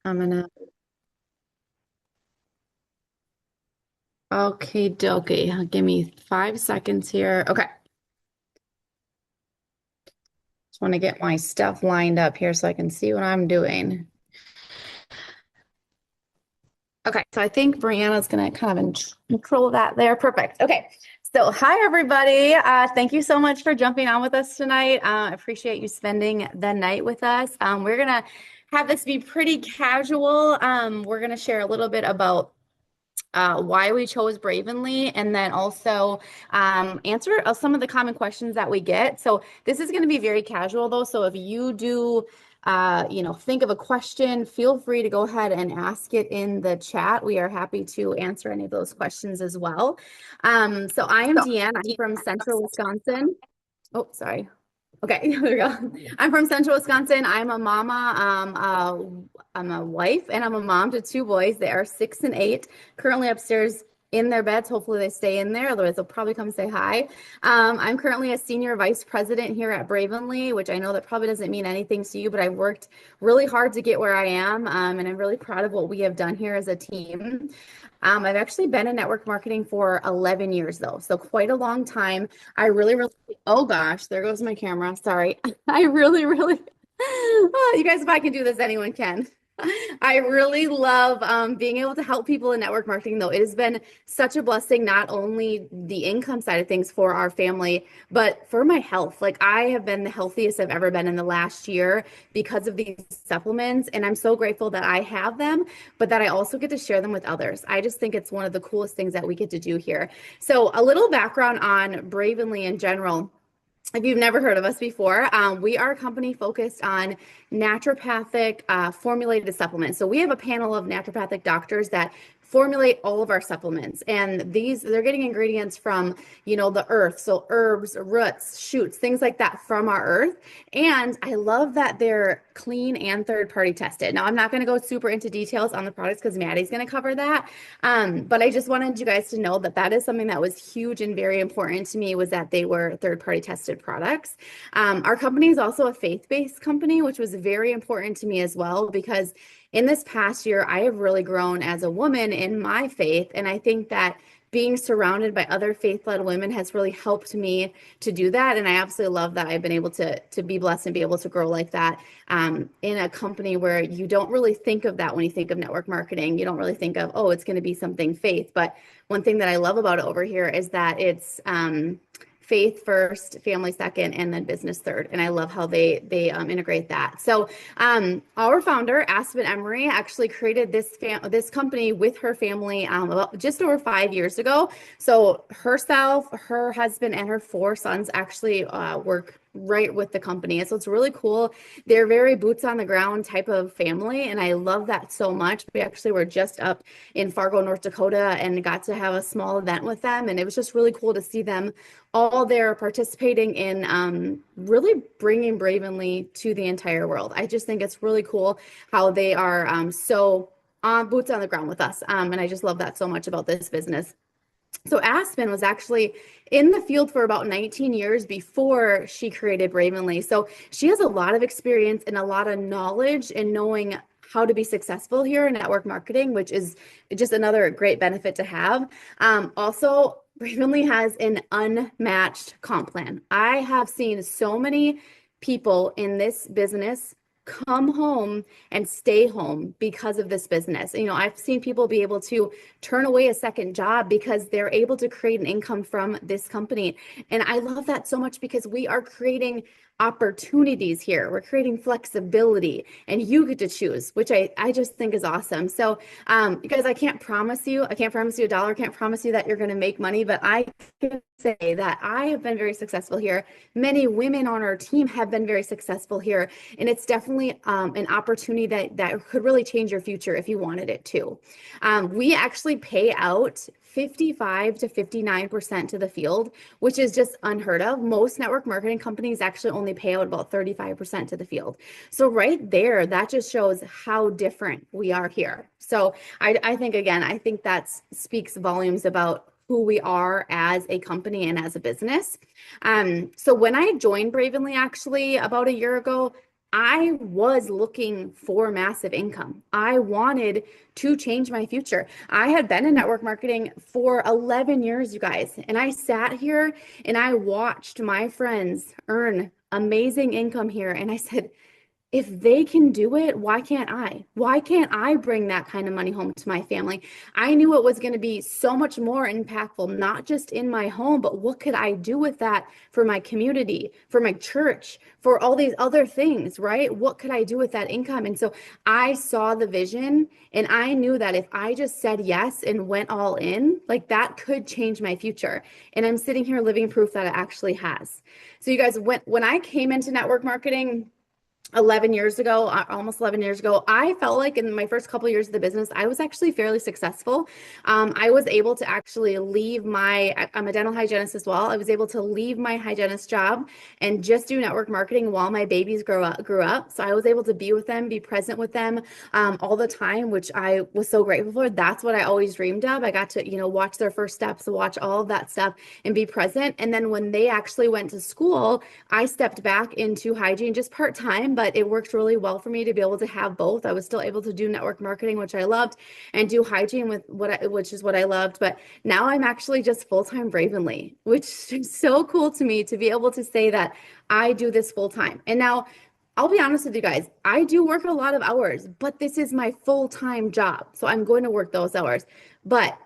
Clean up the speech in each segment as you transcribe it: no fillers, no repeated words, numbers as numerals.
I'm gonna, okay, dokie. Give me 5 seconds here. Okay. Just want to get my stuff lined up here so I can see what I'm doing. Okay. So I think Brianna's gonna kind of control that there. Perfect. Okay. So hi, everybody. Thank you so much for jumping on with us tonight. I appreciate you spending the night with us. We're gonna have this be pretty casual. We're gonna share a little bit about why we chose Bravenly, and then also answer some of the common questions that we get. So this is going to be very casual though. So if you do, think of a question, feel free to go ahead and ask it in the chat. We are happy to answer any of those questions as well. So I am Deann. I'm from Central Wisconsin. Oh, sorry. Okay, there we go. I'm from Central Wisconsin. I'm a mama. I'm a wife, and I'm a mom to two boys. They are 6 and 8, currently upstairs in their beds. Hopefully, they stay in there. Otherwise, they'll probably come say hi. I'm currently a senior vice president here at Bravenly, which I know that probably doesn't mean anything to you, but I've worked really hard to get where I am, and I'm really proud of what we have done here as a team. I've actually been in network marketing for 11 years, though, so quite a long time. I really, oh gosh, there goes my camera. Sorry. I really, oh, you guys, if I can do this, anyone can. I really love being able to help people in network marketing, though. It has been such a blessing, not only the income side of things for our family, but for my health. Like, I have been the healthiest I've ever been in the last year because of these supplements. And I'm so grateful that I have them, but that I also get to share them with others. I just think it's one of the coolest things that we get to do here. So, a little background on Bravenly in general. If you've never heard of us before, we are a company focused on naturopathic formulated supplements. So we have a panel of naturopathic doctors that formulate all of our supplements, and they're getting ingredients from the earth, so herbs, roots, shoots, things like that from our earth. And I love that they're clean and third party tested. Now, I'm not going to go super into details on the products because Maddie's going to cover that. But I just wanted you guys to know that that is something that was huge and very important to me, was that they were third party tested products. Our company is also a faith-based company, which was very important to me as well, because in this past year, I have really grown as a woman in my faith. And I think that being surrounded by other faith-led women has really helped me to do that. And I absolutely love that I've been able to be blessed and be able to grow like that in a company where you don't really think of that when you think of network marketing. You don't really think of, oh, it's going to be something faith. But one thing that I love about it over here is that it's faith first, family second, and then business third. And I love how they integrate that. So our founder, Aspen Emery, actually created this company with her family about just over 5 years ago. So herself, her husband, and her four sons actually work right with the company. So it's really cool. They're very boots on the ground type of family, and I love that so much. We actually were just up in Fargo, North Dakota, and got to have a small event with them, and it was just really cool to see them all there participating in really bringing Bravenly to the entire world. I just think it's really cool how they are so boots on the ground with us. And I just love that so much about this business. So Aspen was actually in the field for about 19 years before she created Bravenly. So she has a lot of experience and a lot of knowledge in knowing how to be successful here in network marketing, which is just another great benefit to have. Also, Bravenly has an unmatched comp plan. I have seen so many people in this business come home and stay home because of this business. I've seen people be able to turn away a second job because they're able to create an income from this company. And I love that so much because we are creating opportunities here. We're creating flexibility, and you get to choose, which I just think is awesome. So you guys, I can't promise you a dollar, I can't promise you that you're going to make money, but I can say that I have been very successful here. Many women on our team have been very successful here, and it's definitely an opportunity that could really change your future if you wanted it to. We actually pay out 55 to 59% to the field, which is just unheard of. Most network marketing companies actually only pay out about 35% to the field. So right there, that just shows how different we are here. So I think, again, I think that speaks volumes about who we are as a company and as a business. So when I joined Bravenly actually about a year ago, I was looking for massive income. I wanted to change my future. I had been in network marketing for 11 years, you guys, and I sat here and I watched my friends earn amazing income here. And I said, if they can do it, why can't I? Why can't I bring that kind of money home to my family? I knew it was going to be so much more impactful, not just in my home, but what could I do with that for my community, for my church, for all these other things, right? What could I do with that income? And so I saw the vision and I knew that if I just said yes and went all in, like that could change my future. And I'm sitting here living proof that it actually has. So you guys, when I came into network marketing, 11 years ago, almost 11 years ago, I felt like in my first couple of years of the business, I was actually fairly successful. I was able to actually leave I'm a dental hygienist as well. I was able to leave my hygienist job and just do network marketing while my babies grew up. So I was able to be with them, be present with them all the time, which I was so grateful for. That's what I always dreamed of. I got to, watch their first steps, watch all of that stuff and be present. And then when they actually went to school, I stepped back into hygiene just part-time, but it worked really well for me to be able to have both. I was still able to do network marketing, which I loved, and do hygiene which is what I loved. But now I'm actually just full-time Bravenly, which is so cool to me to be able to say that I do this full-time. And now I'll be honest with you guys, I do work a lot of hours, but this is my full-time job. So I'm going to work those hours. But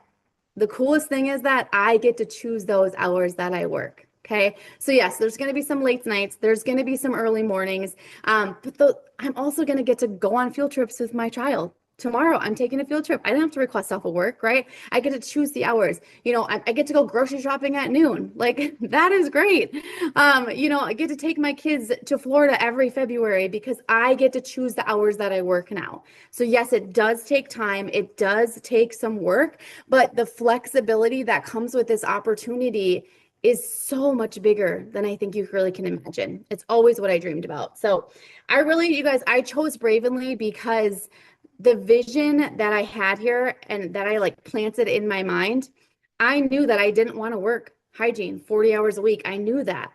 the coolest thing is that I get to choose those hours that I work. Okay. So yes, there's going to be some late nights. There's going to be some early mornings. But I'm also going to get to go on field trips with my child. Tomorrow, I'm taking a field trip. I don't have to request off of work, right? I get to choose the hours. I get to go grocery shopping at noon. Like that is great. I get to take my kids to Florida every February because I get to choose the hours that I work now. So yes, it does take time. It does take some work, but the flexibility that comes with this opportunity is so much bigger than I think you really can imagine. It's always what I dreamed about. So you guys, I chose Bravenly because the vision that I had here and that I like planted in my mind, I knew that I didn't want to work hygiene 40 hours a week. I knew that.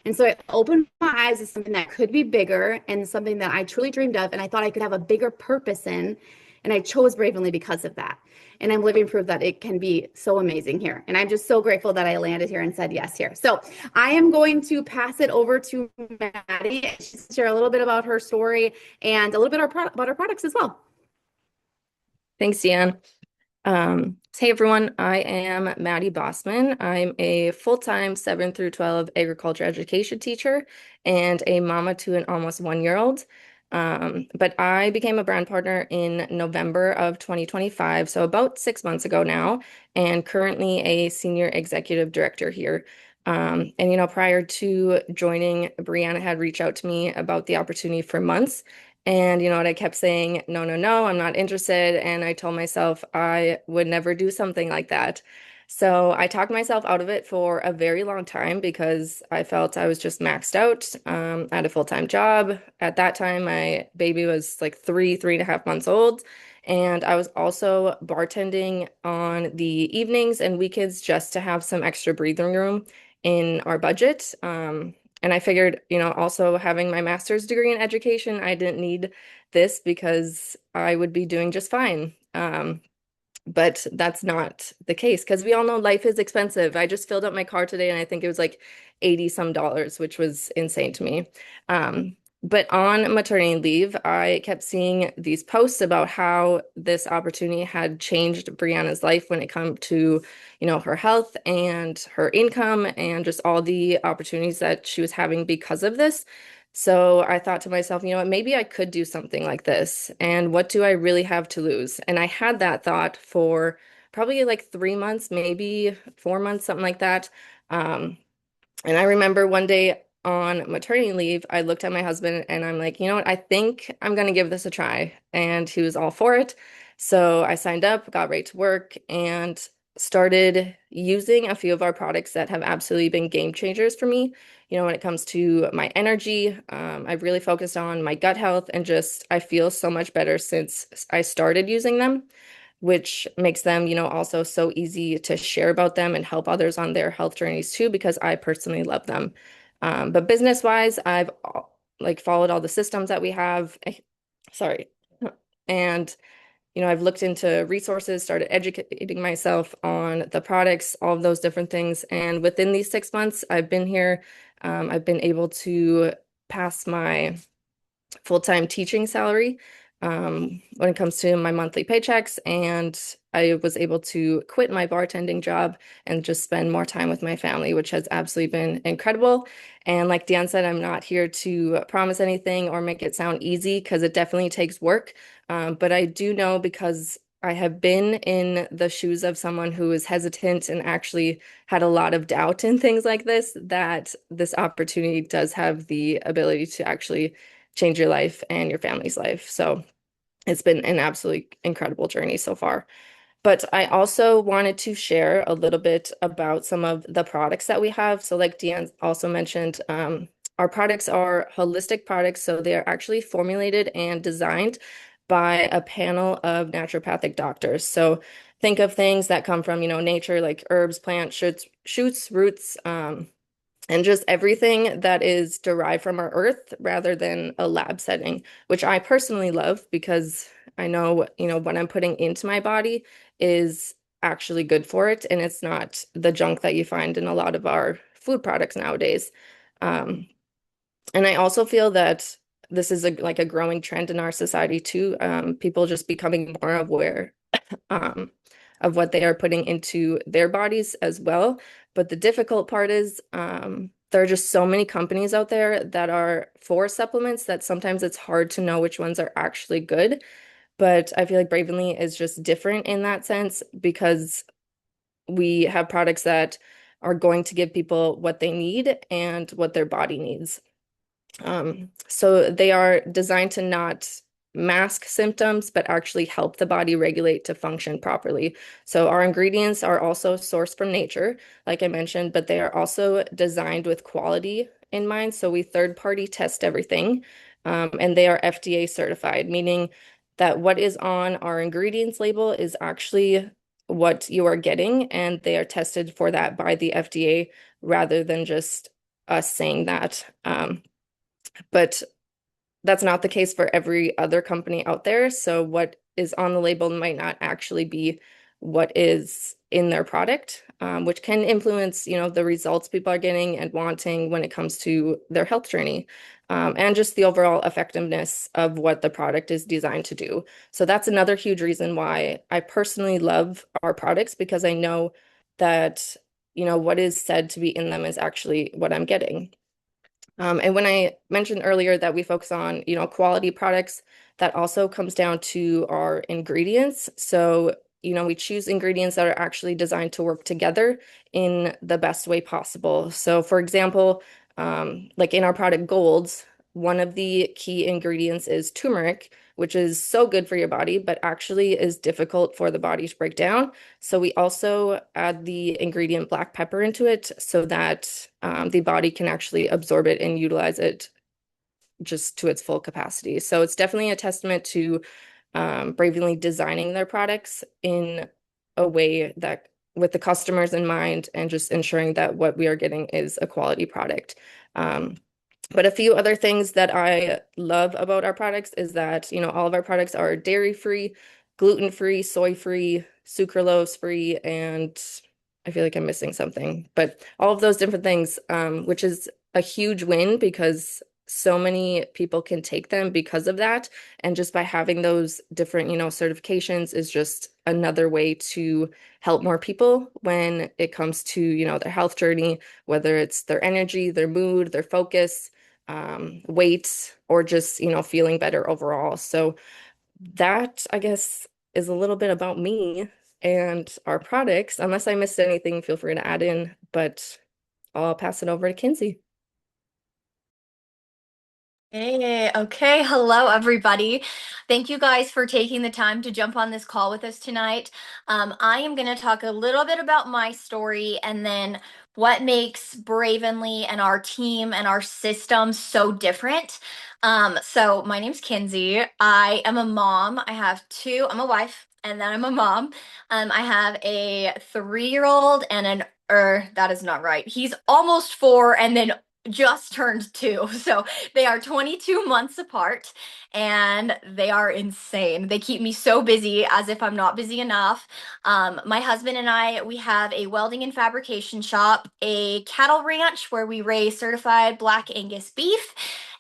And so it opened my eyes to something that could be bigger and something that I truly dreamed of. And I thought I could have a bigger purpose in. And I chose Bravenly because of that. And I'm living proof that it can be so amazing here. And I'm just so grateful that I landed here and said yes here. So I am going to pass it over to Maddie. She's share a little bit about her story and a little bit about our products as well. Thanks, Deann. Hey everyone, I am Maddie Bossman. I'm a full-time 7 through 12 agriculture education teacher and a mama to an almost 1-year-old. But I became a brand partner in November of 2025, so about 6 months ago now, and currently a senior executive director here. And prior to joining, Brianna had reached out to me about the opportunity for months. And you know what? I kept saying, no, no, no, I'm not interested. And I told myself I would never do something like that. So I talked myself out of it for a very long time because I felt I was just maxed out. I had a full-time job. At that time, my baby was like 3.5 months old. And I was also bartending on the evenings and weekends just to have some extra breathing room in our budget. And I figured, also having my master's degree in education, I didn't need this because I would be doing just fine. But that's not the case because we all know life is expensive. I just filled up my car today and I think it was like 80 some dollars, which was insane to me. Um, but on maternity leave, I kept seeing these posts about how this opportunity had changed Brianna's life when it comes to, her health and her income and just all the opportunities that she was having because of this. So I thought to myself, maybe I could do something like this. And what do I really have to lose? And I had that thought for probably like 3 months, maybe 4 months, something like that. Um, and I remember one day on maternity leave, I looked at my husband and I'm like, you know what? I think I'm going to give this a try. And he was all for it. So I signed up, got right to work, and started using a few of our products that have absolutely been game changers for me. When it comes to my energy, I've really focused on my gut health and just I feel so much better since I started using them, which makes them, also so easy to share about them and help others on their health journeys too, because I personally love them. But business-wise, I've like followed all the systems that we have. Sorry. And I've looked into resources, started educating myself on the products, all of those different things. And within these 6 months I've been here, I've been able to pass my full-time teaching salary when it comes to my monthly paychecks. And I was able to quit my bartending job and just spend more time with my family, which has absolutely been incredible. And like Deann said, I'm not here to promise anything or make it sound easy because it definitely takes work. But I do know, because I have been in the shoes of someone who is hesitant and actually had a lot of doubt in things like this, that this opportunity does have the ability to actually change your life and your family's life. So it's been an absolutely incredible journey so far. But I also wanted to share a little bit about some of the products that we have. So like Deanne also mentioned, our products are holistic products. So they're actually formulated and designed by a panel of naturopathic doctors. So think of things that come from, nature, like herbs, plants, shoots, roots, and just everything that is derived from our earth rather than a lab setting, which I personally love because I know, what I'm putting into my body is actually good for it, and it's not the junk that you find in a lot of our food products nowadays. Um, and I also feel that this is like a growing trend in our society too. People just becoming more aware um, of what they are putting into their bodies as well. But the difficult part is there are just so many companies out there that are for supplements that sometimes it's hard to know which ones are actually good. But I feel like Bravenly is just different in that sense because we have products that are going to give people what they need and what their body needs. So they are designed to not mask symptoms, but actually help the body regulate to function properly. So our ingredients are also sourced from nature, like I mentioned, but they are also designed with quality in mind. So we third-party test everything, and they are FDA certified, meaning that what is on our ingredients label is actually what you are getting, and they are tested for that by the FDA rather than just us saying that. But that's not the case for every other company out there. So what is on the label might not actually be what is in their product, which can influence, the results people are getting and wanting when it comes to their health journey, and just the overall effectiveness of what the product is designed to do. So that's another huge reason why I personally love our products, because I know that, what is said to be in them is actually what I'm getting. And when I mentioned earlier that we focus on, quality products, that also comes down to our ingredients. So, we choose ingredients that are actually designed to work together in the best way possible. So, for example, like in our product Golds, one of the key ingredients is turmeric, which is so good for your body, but actually is difficult for the body to break down. So we also add the ingredient black pepper into it so that the body can actually absorb it and utilize it just to its full capacity. So it's definitely a testament to Bravenly designing their products in a way that with the customers in mind and just ensuring that what we are getting is a quality product. But a few other things that I love about our products is that, all of our products are dairy-free, gluten-free, soy-free, sucralose-free, and I feel like I'm missing something. But all of those different things, which is a huge win because so many people can take them because of that. And just by having those different, certifications is just another way to help more people when it comes to, their health journey, whether it's their energy, their mood, their focus, weight, or just, feeling better overall. So that, I guess, is a little bit about me and our products. Unless I missed anything, feel free to add in, but I'll pass it over to Kynzi. Hey, okay. Hello, everybody. Thank you guys for taking the time to jump on this call with us tonight. I am going to talk a little bit about my story and then what makes Bravenly and our team and our system so different. So my name's Kynzi. I am a mom. I'm a wife, and then I'm a mom. I have a 3-year-old and that is not right. He's almost 4, and then just turned 2. So they are 22 months apart and they are insane. They keep me so busy as if I'm not busy enough. My husband and I, we have a welding and fabrication shop, a cattle ranch where we raise certified Black Angus beef,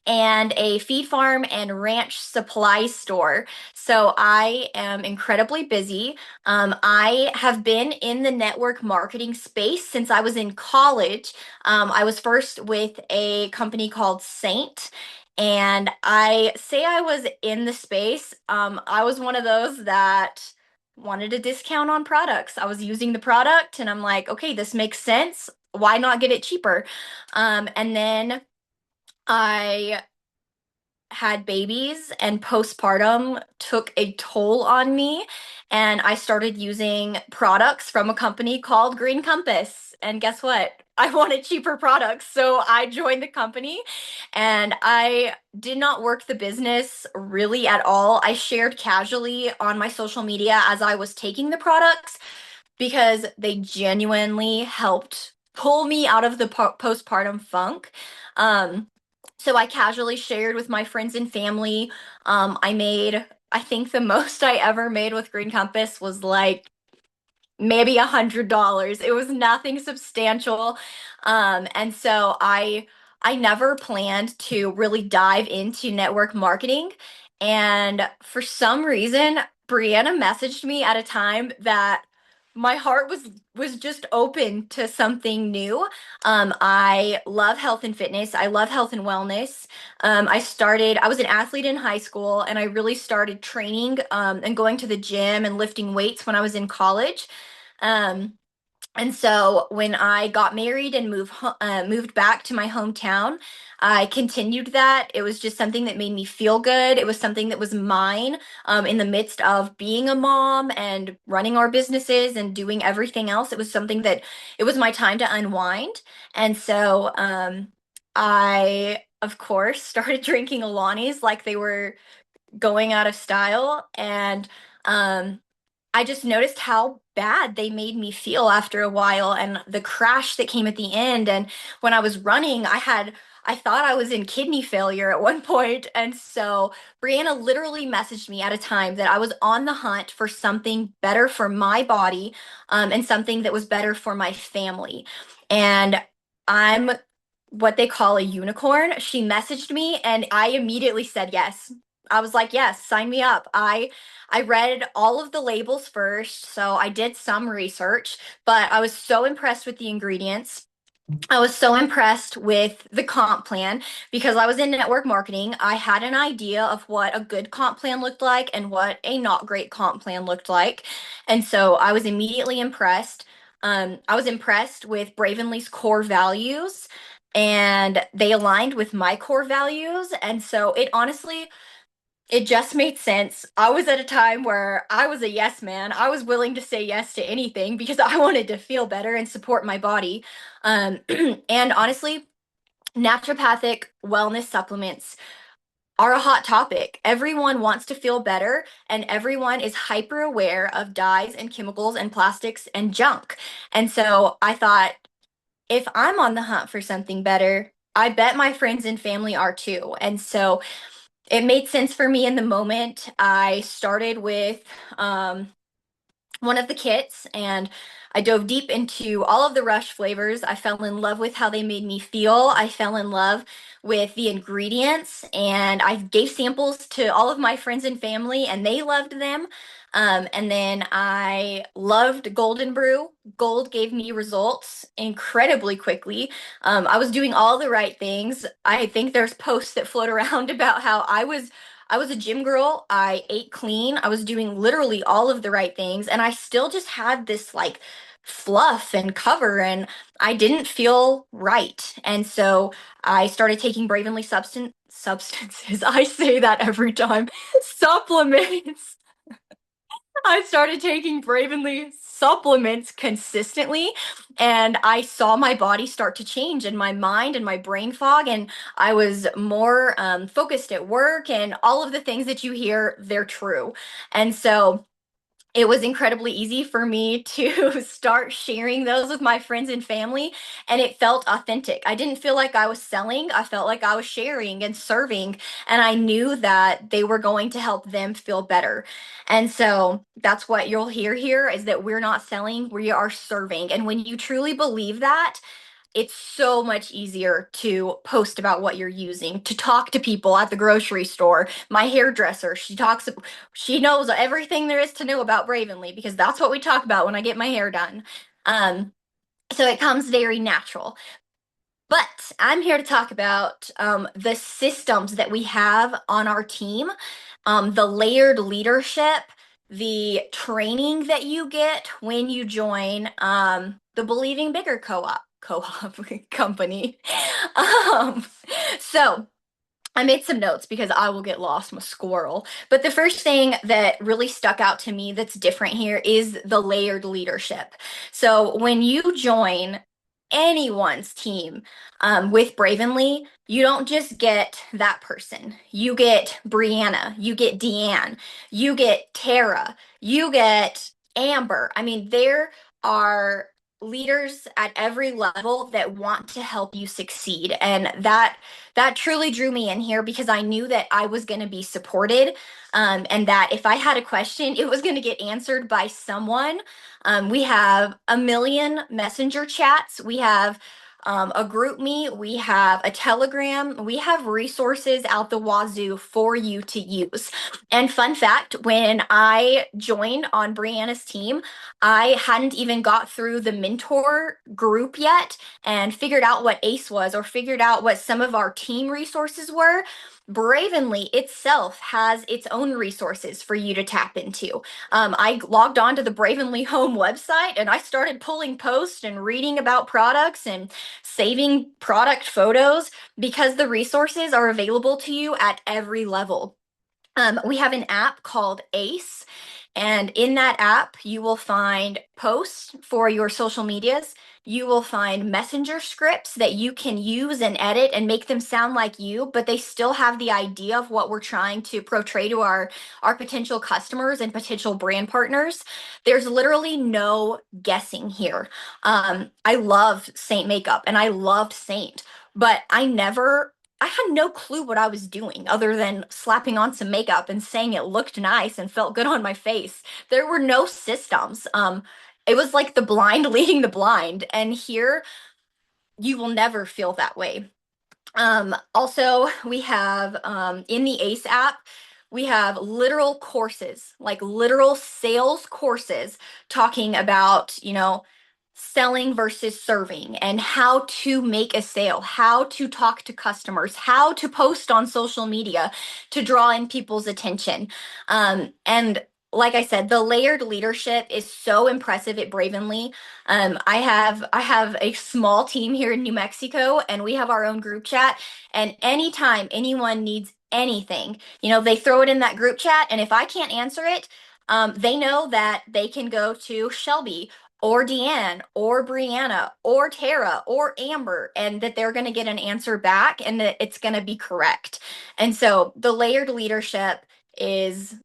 and a feed farm and ranch supply store. So I am incredibly busy. I have been in the network marketing space since I was in college. I was first with a company called Saint, and I say I was in the space. I was one of those that wanted a discount on products. I was using the product, and I'm like, okay, this makes sense. Why not get it cheaper? And then I had babies, and postpartum took a toll on me, and I started using products from a company called Green Compass. And guess what? I wanted cheaper products, so I joined the company, and I did not work the business really at all. I shared casually on my social media as I was taking the products because they genuinely helped pull me out of the postpartum funk. Um, so I casually shared with my friends and family. I think the most I ever made with Green Compass was like maybe $100. It was nothing substantial. And so I never planned to really dive into network marketing. And for some reason, Brianna messaged me at a time that my heart was just open to something new. I love health and fitness. I love health and wellness. I was an athlete in high school, and I really started training and going to the gym and lifting weights when I was in college. Um, and so when I got married and moved back to my hometown, I continued that. It was just something that made me feel good. It was something that was mine, in the midst of being a mom and running our businesses and doing everything else. It was something that it was my time to unwind. And so I, of course, started drinking Alani's like they were going out of style. And um, I just noticed how bad they made me feel after a while, and the crash that came at the end. And when I was running, I thought I was in kidney failure at one point. And so Brianna literally messaged me at a time that I was on the hunt for something better for my body, and something that was better for my family. And I'm what they call a unicorn. She messaged me and I immediately said yes. I was like, yes, sign me up. I read all of the labels first, so I did some research, but I was so impressed with the ingredients. I was so impressed with the comp plan because I was in network marketing. I had an idea of what a good comp plan looked like and what a not great comp plan looked like. And so I was immediately impressed. I was impressed with Bravenly's core values, and they aligned with my core values. And so it just made sense. I was at a time where I was a yes man. I was willing to say yes to anything because I wanted to feel better and support my body. And honestly, naturopathic wellness supplements are a hot topic. Everyone wants to feel better, and everyone is hyper aware of dyes and chemicals and plastics and junk. And so I thought, if I'm on the hunt for something better, I bet my friends and family are too. And so it made sense for me in the moment. I started with one of the kits, and I dove deep into all of the Rush flavors. I fell in love with how they made me feel. I fell in love with the ingredients, and I gave samples to all of my friends and family, and they loved them. And then I loved Golden Brew. Gold gave me results incredibly quickly. I was doing all the right things. I think there's posts that float around about how I was a gym girl. I ate clean. I was doing literally all of the right things. And I still just had this like fluff and cover, and I didn't feel right. And so I started taking Bravenly substances. I say that every time. Supplements. I started taking Bravenly supplements consistently, and I saw my body start to change, and my mind and my brain fog, and I was more focused at work, and all of the things that you hear, they're true. And so it was incredibly easy for me to start sharing those with my friends and family, and it felt authentic. I didn't feel like I was selling. I felt like I was sharing and serving, and I knew that they were going to help them feel better. And so that's what you'll hear here is that we're not selling, we are serving. And when you truly believe that, it's so much easier to post about what you're using, to talk to people at the grocery store. My hairdresser, she knows everything there is to know about Bravenly because that's what we talk about when I get my hair done. Um, so it comes very natural. But I'm here to talk about the systems that we have on our team, the layered leadership, the training that you get when you join the Believing Bigger co-op company. Um, so I made some notes because I will get lost. I'm a squirrel. But the first thing that really stuck out to me that's different here is the layered leadership. So when you join anyone's team with Bravenly, you don't just get that person. You get Brianna, you get Deann, you get Tara, you get Amber. I mean, there are leaders at every level that want to help you succeed. And that truly drew me in here because I knew that I was going to be supported, and that if I had a question, it was going to get answered by someone. We have a million messenger chats. We have a group meet. We have a Telegram. We have resources out the wazoo for you to use. And fun fact, when I joined on Brianna's team, I hadn't even got through the mentor group yet and figured out what ACE was or figured out what some of our team resources were. Bravenly itself has its own resources for you to tap into. I logged on to the Bravenly Home website and I started pulling posts and reading about products and saving product photos because the resources are available to you at every level. We have an app called ACE, and in that app, you will find posts for your social medias. You will find messenger scripts that you can use and edit and make them sound like you, but they still have the idea of what we're trying to portray to our potential customers and potential brand partners. There's literally no guessing here. I love Saint makeup and I loved Saint, but I had no clue what I was doing other than slapping on some makeup and saying it looked nice and felt good on my face. There were no systems. It was like the blind leading the blind. And here, you will never feel that way. Also, we have in the ACE app, we have literal courses, like literal sales courses talking about, selling versus serving and how to make a sale, how to talk to customers, how to post on social media to draw in people's attention. And like I said, the layered leadership is so impressive at Bravenly. I have a small team here in New Mexico, and we have our own group chat. And anytime anyone needs anything, they throw it in that group chat. And if I can't answer it, they know that they can go to Shelby or Deann or Brianna or Tara or Amber, and that they're going to get an answer back and that it's going to be correct. And so the layered leadership is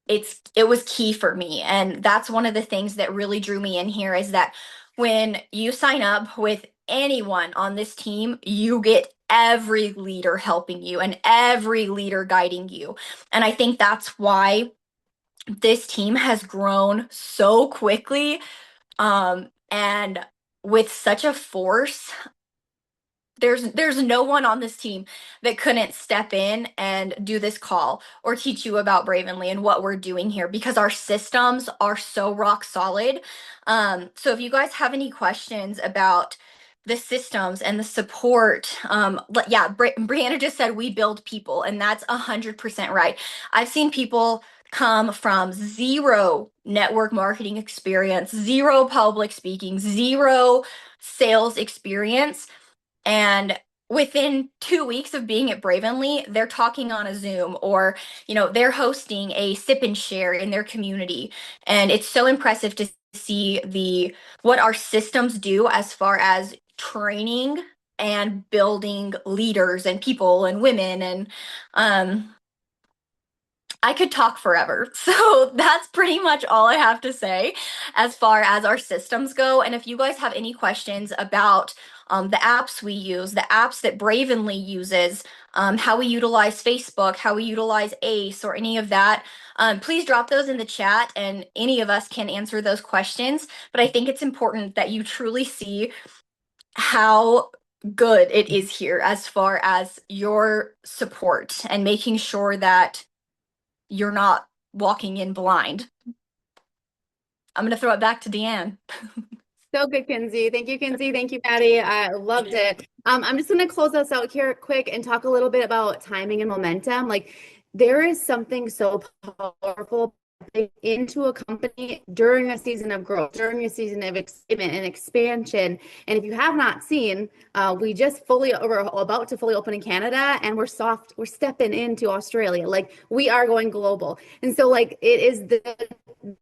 it was key for me. And that's one of the things that really drew me in here is that when you sign up with anyone on this team, you get every leader helping you and every leader guiding you. And I think that's why this team has grown so quickly, and with such a force. There's no one on this team that couldn't step in and do this call or teach you about Bravenly and what we're doing here because our systems are so rock solid. So if you guys have any questions about the systems and the support, yeah, Brianna just said we build people, and that's 100% right. I've seen people come from zero network marketing experience, zero public speaking, zero sales experience, and within 2 weeks of being at Bravenly, they're talking on a Zoom, or, they're hosting a sip and share in their community. And it's so impressive to see what our systems do as far as training and building leaders and people and women. And I could talk forever. So that's pretty much all I have to say as far as our systems go. And if you guys have any questions about the apps we use, the apps that Bravenly uses, how we utilize Facebook, how we utilize ACE, or any of that, please drop those in the chat and any of us can answer those questions. But I think it's important that you truly see how good it is here as far as your support and making sure that you're not walking in blind. I'm going to throw it back to Deann. So good, Kynzi. Thank you, Kynzi. Thank you, Maddie. I loved it. I'm just going to close us out here quick and talk a little bit about timing and momentum. Like, there is something so powerful into a company during a season of growth, during a season of excitement and expansion. And if you have not seen, we're about to fully open in Canada, and we're stepping into Australia. Like, we are going global. And so, like, the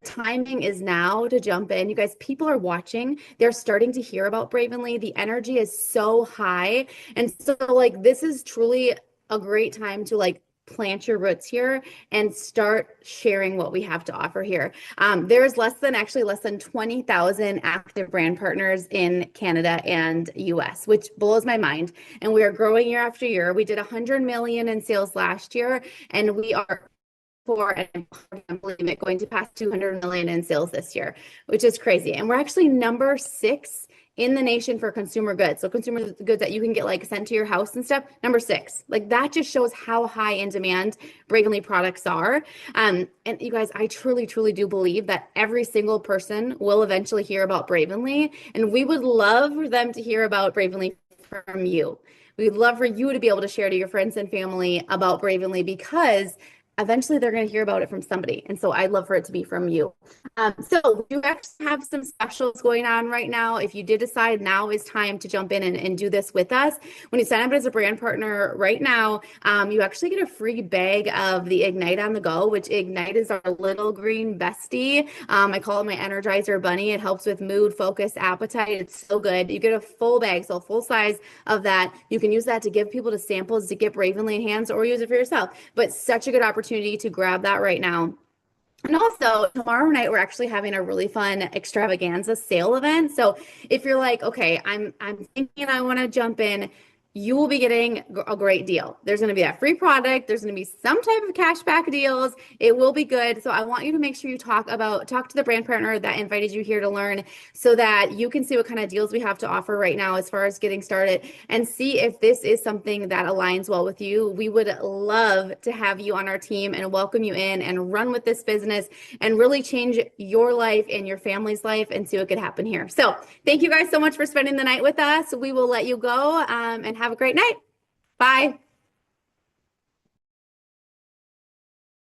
timing is now to jump in. You guys, people are watching. They're starting to hear about Bravenly. The energy is so high. And so, like, this is truly a great time to, like, plant your roots here and start sharing what we have to offer here. There's less than 20,000 active brand partners in Canada and US, which blows my mind. And we are growing year after year. We did 100 million in sales last year, and we are and I'm believing it, going to pass 200 million in sales this year, which is crazy. And we're actually number 6 in the nation for consumer goods. So consumer goods that you can get like sent to your house and stuff, number 6. Like, that just shows how high in demand Bravenly products are. And you guys, I truly, truly do believe that every single person will eventually hear about Bravenly, and we would love for them to hear about Bravenly from you. We'd love for you to be able to share to your friends and family about Bravenly, because eventually they're going to hear about it from somebody. And so I'd love for it to be from you. So we actually have some specials going on right now. If you did decide now is time to jump in and do this with us, when you sign up as a brand partner right now, you actually get a free bag of the Ignite on the Go, which Ignite is our little green bestie. I call it my Energizer Bunny. It helps with mood, focus, appetite. It's so good. You get a full bag, so full size of that. You can use that to give people to samples, to get Bravenly in hands, or use it for yourself. But such a good opportunity to grab that right now. And also, tomorrow night, we're actually having a really fun extravaganza sale event. So if you're like, okay, I'm thinking I want to jump in, you will be getting a great deal. There's going to be that free product. There's going to be some type of cashback deals. It will be good. So I want you to make sure you talk to the brand partner that invited you here to learn, so that you can see what kind of deals we have to offer right now as far as getting started, and see if this is something that aligns well with you. We would love to have you on our team and welcome you in and run with this business and really change your life and your family's life and see what could happen here. So thank you guys so much for spending the night with us. We will let you go and have a great night. Bye.